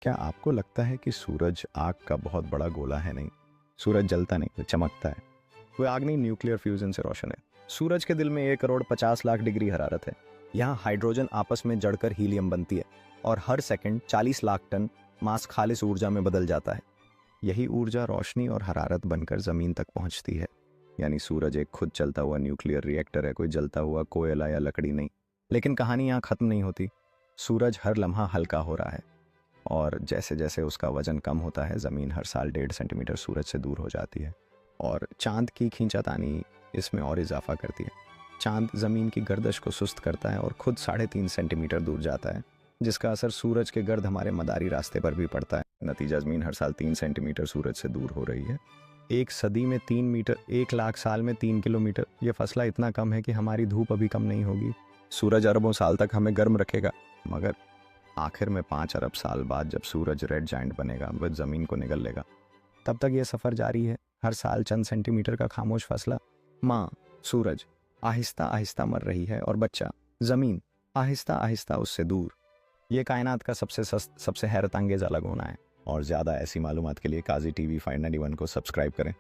क्या आपको लगता है कि सूरज आग का बहुत बड़ा गोला है? नहीं, सूरज जलता नहीं, वो चमकता है। वो आग नहीं, न्यूक्लियर फ्यूजन से रोशन है। सूरज के दिल में 1 करोड़ 50 लाख डिग्री हरारत है। यहाँ हाइड्रोजन आपस में जड़कर हीलियम बनती है और हर सेकंड 40 लाख टन मास खालिश ऊर्जा में बदल जाता है। यही ऊर्जा रोशनी और हरारत बनकर जमीन तक पहुंचती है। यानी सूरज एक खुद चलता हुआ न्यूक्लियर रिएक्टर है, कोई जलता हुआ कोयला या लकड़ी नहीं। लेकिन कहानी यहाँ खत्म नहीं होती। सूरज हर लम्हा हल्का हो रहा है और जैसे जैसे उसका वजन कम होता है, ज़मीन हर साल 1.5 सेंटीमीटर सूरज से दूर हो जाती है। और चांद की खींचातानी इसमें और इजाफा करती है। चांद ज़मीन की गर्दश को सुस्त करता है और खुद 3.5 सेंटीमीटर दूर जाता है, जिसका असर सूरज के गर्द हमारे मदारी रास्ते पर भी पड़ता है। नतीजा, ज़मीन हर साल 3 सेंटीमीटर सूरज से दूर हो रही है। 1 सदी में 3 मीटर, 1 लाख साल में 3 किलोमीटर। ये फसला इतना कम है कि हमारी धूप अभी कम नहीं होगी। सूरज अरबों साल तक हमें गर्म रखेगा, मगर आखिर में 5 अरब साल बाद जब सूरज रेड जाइंट बनेगा, वह ज़मीन को निगल लेगा। तब तक ये सफ़र जारी है, हर साल चंद सेंटीमीटर का खामोश फासला। माँ सूरज आहिस्ता आहिस्ता मर रही है और बच्चा ज़मीन आहिस्ता आहिस्ता उससे दूर। ये कायनात का सबसे हैरत अंगेज़ अलग होना है। और ज़्यादा ऐसी मालूमात के लिए काजी टीवी 591 को सब्सक्राइब करें।